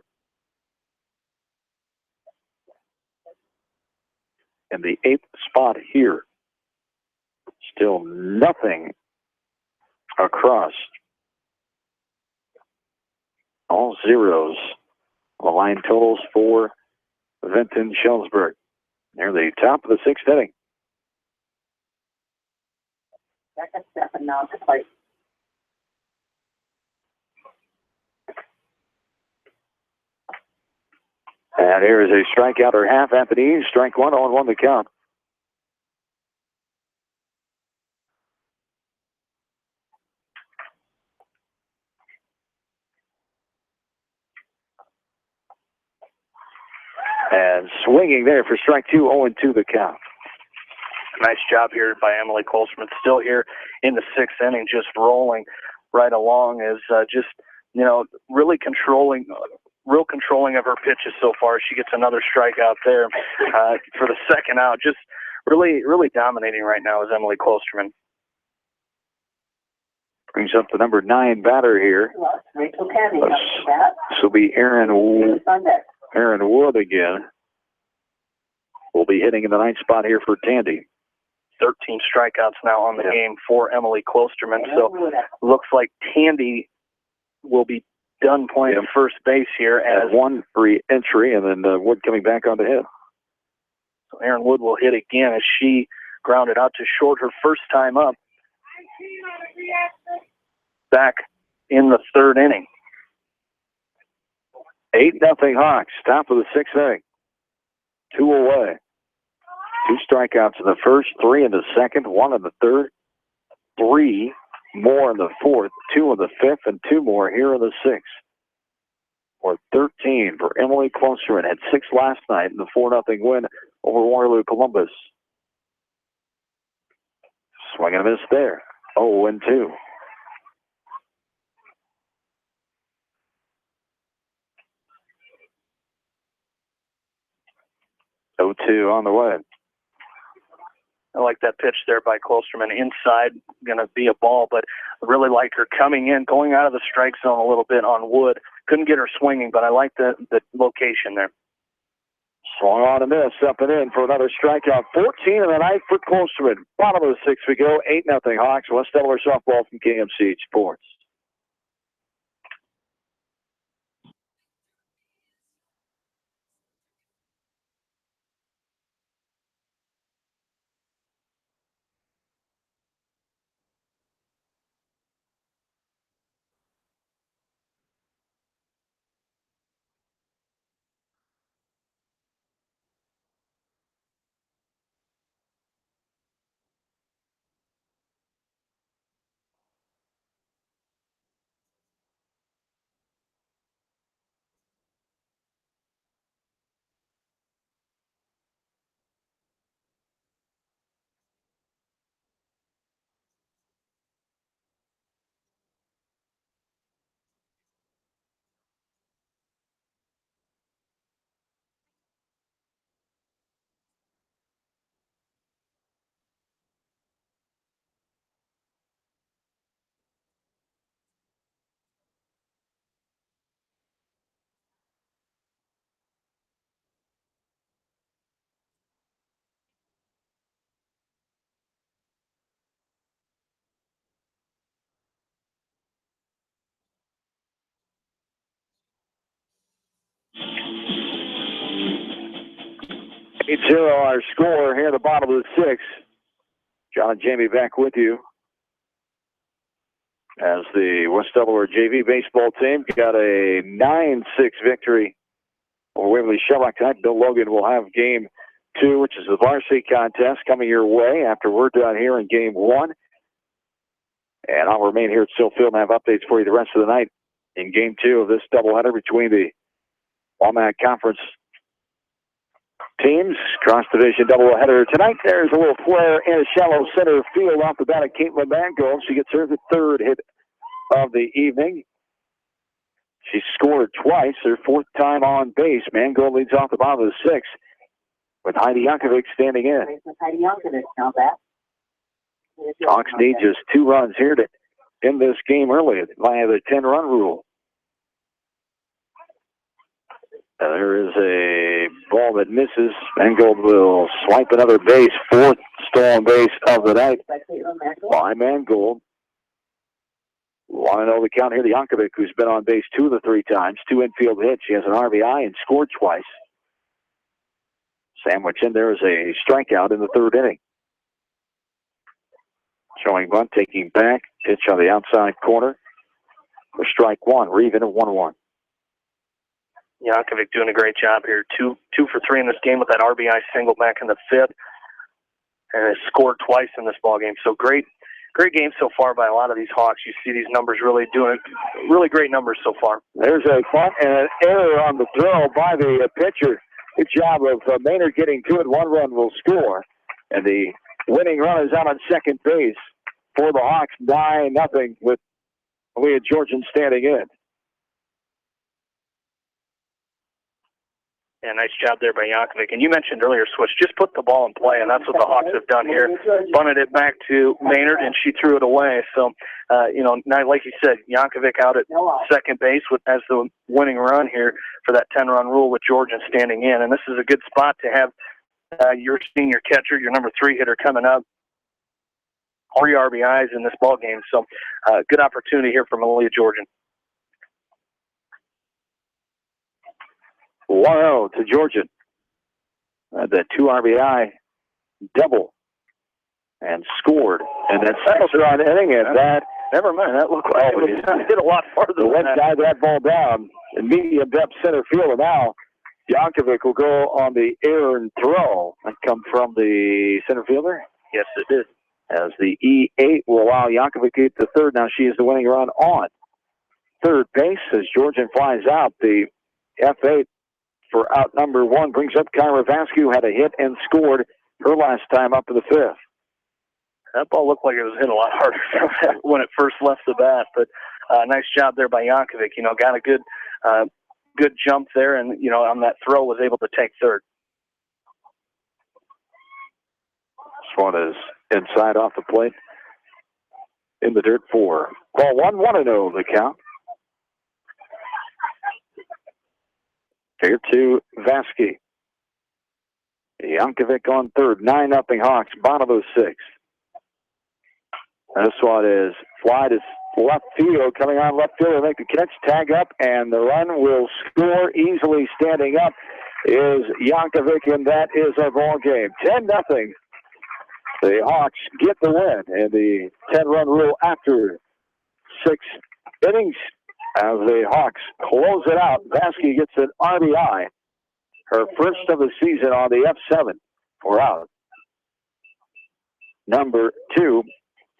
In the 8th spot here. Still nothing across. All zeros. The line totals for Vinton Schellsburg. Near the top of the 6th inning. Becca Stephan now to play. And here is a strikeout or half at the knees. Strike 1 on 1 the count. And swinging there for strike 2, 0-2 the count. Nice job here by Emily Kolsman. Still here in the 6th inning, just rolling right along as just, really real controlling of her pitches so far. She gets another strikeout there for the second out. Just really dominating right now is Emily Klosterman. Brings up the number 9 batter here. Rachel Candy. This will be Aaron Wood again. Will be hitting in the 9th spot here for Tandy. 13 strikeouts now on the game for Emily Klosterman. So looks like Tandy will be done playing first base here as 1 free entry, and then Wood coming back on to hit. So Aaron Wood will hit again as she grounded out to short her first time up back in the 3rd inning. 8-0 Hawks, top of the 6th inning. 2 away. 2 strikeouts in the first, 3 in the second, 1 in the third, 3 more in the fourth, 2 in the fifth, and 2 more here in the 6th. Or 13 for Emily Klosterman. Had 6 last night in the 4-0 win over Waterloo Columbus. Swing and a miss there. 0-2. 0-2 on the way. I like that pitch there by Klosterman. Inside, going to be a ball, but I really like her coming in, going out of the strike zone a little bit on Wood. Couldn't get her swinging, but I like the location there. Swung on a miss, up and in for another strikeout. 14 in the ninth for Klosterman. Bottom of the 6th we go. 8-0 Hawks. West Delaware softball from KMC Sports. Eight zero our score here at the bottom of the 6th. John and Jamie back with you as the West Delaware JV baseball team got a 9-6 victory over Waverly Shellrock tonight. Bill Logan will have game 2, which is the varsity contest, coming your way after we're done here in game 1. And I'll remain here at Sill Field and have updates for you the rest of the night in game 2 of this doubleheader between the Walmart Conference teams. Cross-division doubleheader tonight. There's a little flare in a shallow center field off the bat of Caitlin Mangold. She gets her 3rd hit of the evening. She scored twice, her 4th time on base. Mangold leads off the bottom of the 6th with Heidi Yankovic standing in. Hawks need just 2 runs here to end this game early via the 10-run rule. There is a ball that misses. Mangold will swipe another base. 4th stolen base of the night by Mangold. Want to know the count here? The Yankovic, who's been on base 2 of the 3 times, 2 infield hits. She has an RBI and scored twice. Sandwich in there is a strikeout in the 3rd inning. Showing bunt, taking back. Pitch on the outside corner for strike 1. Reeve in at 1-1. Yankovic doing a great job here. 2 for 3 in this game with that RBI single back in the 5th. And has scored twice in this ball game. So great game so far by a lot of these Hawks. You see these numbers really doing really great numbers so far. There's a bunt and an error on the throw by the pitcher. Good job of Maynard getting to it. 1 run will score. And the winning run is out on second base for the Hawks. 9-0 with Leah Georgian standing in. Yeah, nice job there by Yankovic. And you mentioned earlier, Swish, just put the ball in play, and that's what the Hawks have done here. Bunted it back to Maynard, and she threw it away. So, now, like you said, Yankovic out at second base as the winning run here for that 10-run rule with Georgian standing in. And this is a good spot to have your senior catcher, your number 3 hitter coming up. 3 RBIs in this ball game. So, good opportunity here for Malia Georgian. 1-0 to Georgian. The 2 RBI double and scored. And then second run inning, and that. Never mind. That looked like it hit a lot farther than that. Dive that ball down in medium depth center field. And now Yankovic will go on the errant throw. That come from the center fielder? Yes, it did. As the E8 will allow Yankovic to get to third. Now she is the winning run on third base as Georgian flies out. The F8 for out number 1 brings up Kyra Vasquez, who had a hit and scored her last time up to the 5th. That ball looked like it was hit a lot harder when it first left the bat, but nice job there by Yankovic. Got a good jump there, and on that throw was able to take third. This one is inside off the plate in the dirt 4. Ball 1-0 the count. Here to Vasquez. Yankovic on third. 9-0 Hawks. Bottom of the 6th. This one is fly to left field. Coming on left field to make the catch. Tag up, and the run will score. Easily standing up is Yankovic, and that is our ball game. 10-0. The Hawks get the win in the 10-run rule after 6 innings. As the Hawks close it out, Vasquez gets an RBI, her first of the season on the F7 for out number 2,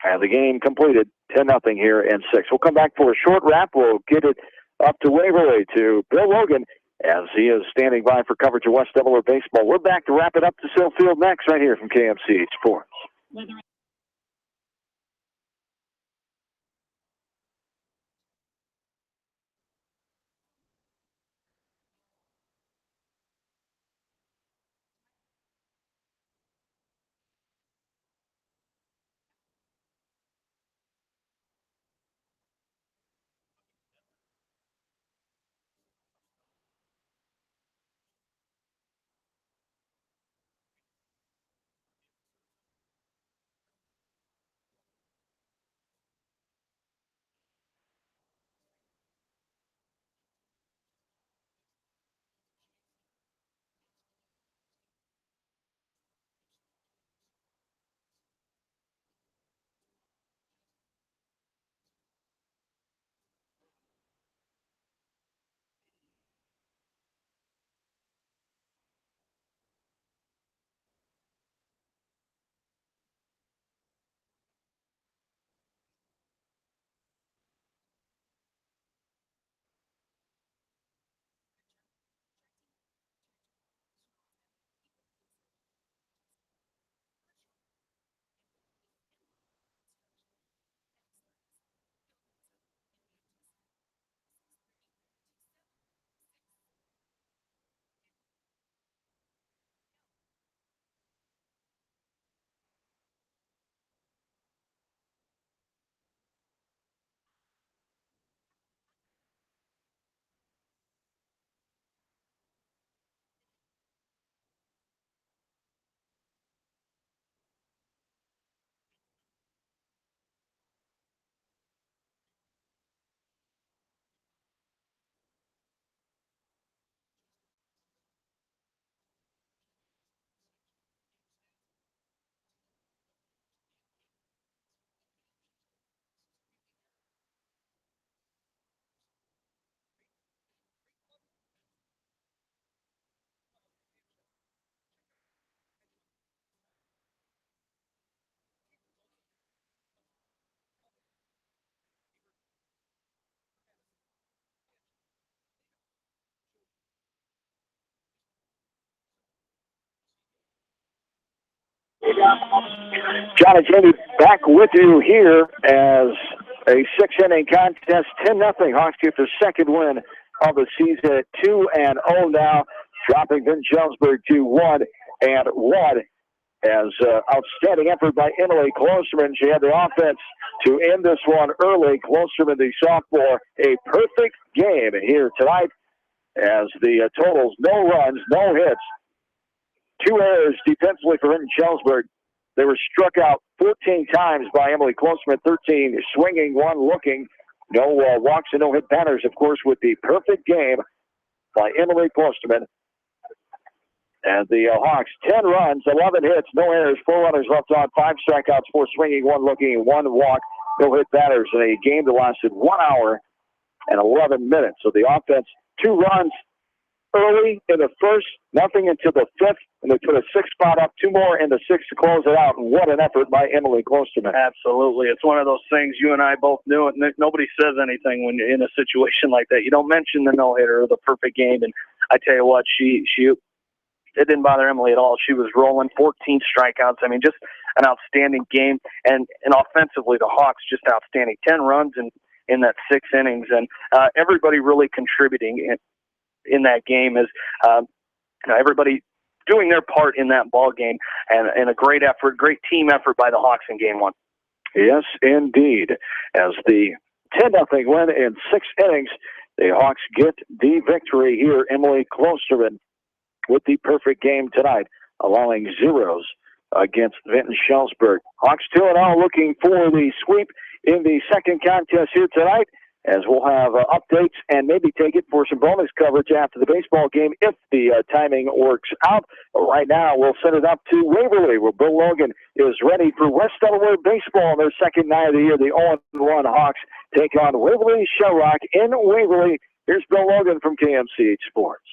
and the game completed 10-0 here in 6. We'll come back for a short wrap. We'll get it up to Waverly to Bill Logan as he is standing by for coverage of West Delaware baseball. We're back to wrap it up to Sill Field next right here from KMC Sports. John and Jamie back with you here as a 6-inning contest, 10-0. Hawks get their second win of the season at 2-0 now. dropping Vinton to 1-1. As outstanding effort by Emily Klosterman. She had the offense to end this one early. Klosterman, the sophomore, a perfect game here tonight as the totals, no runs, no hits, 2 errors defensively for Vinton. They were struck out 14 times by Emily Klosterman, 13 swinging, 1 looking. No walks and no hit batters, of course, with the perfect game by Emily Klosterman. And the Hawks, 10 runs, 11 hits, no errors, 4 runners left on, 5 strikeouts, 4 swinging, 1 looking, 1 walk, no hit batters in a game that lasted 1 hour and 11 minutes. So the offense, 2 runs early in the first, nothing until the 5th, and they put a 6th spot up, 2 more in the 6th to close it out. And what an effort by Emily Klosterman. Absolutely. It's one of those things you and I both knew it. Nobody says anything when you're in a situation like that. You don't mention the no-hitter or the perfect game. And I tell you what, it didn't bother Emily at all. She was rolling 14 strikeouts. I mean, just an outstanding game. And offensively, the Hawks just outstanding. 10 runs in that 6 innings. And everybody really contributing in that game is everybody doing their part in that ball game. And a great effort, great team effort by the Hawks in game 1. Yes, indeed. As the 10-0 win in 6 innings, the Hawks get the victory here. Emily Klosterman with the perfect game tonight, allowing zeros against Vinton Shellsburg. Hawks 2-0 looking for the sweep in the second contest here tonight, as we'll have updates and maybe take it for some bonus coverage after the baseball game if the timing works out. But right now, we'll send it up to Waverly, where Bill Logan is ready for West Delaware baseball on their second night of the year. The 0-1 Hawks take on Waverly Shell Rock in Waverly. Here's Bill Logan from KMCH Sports.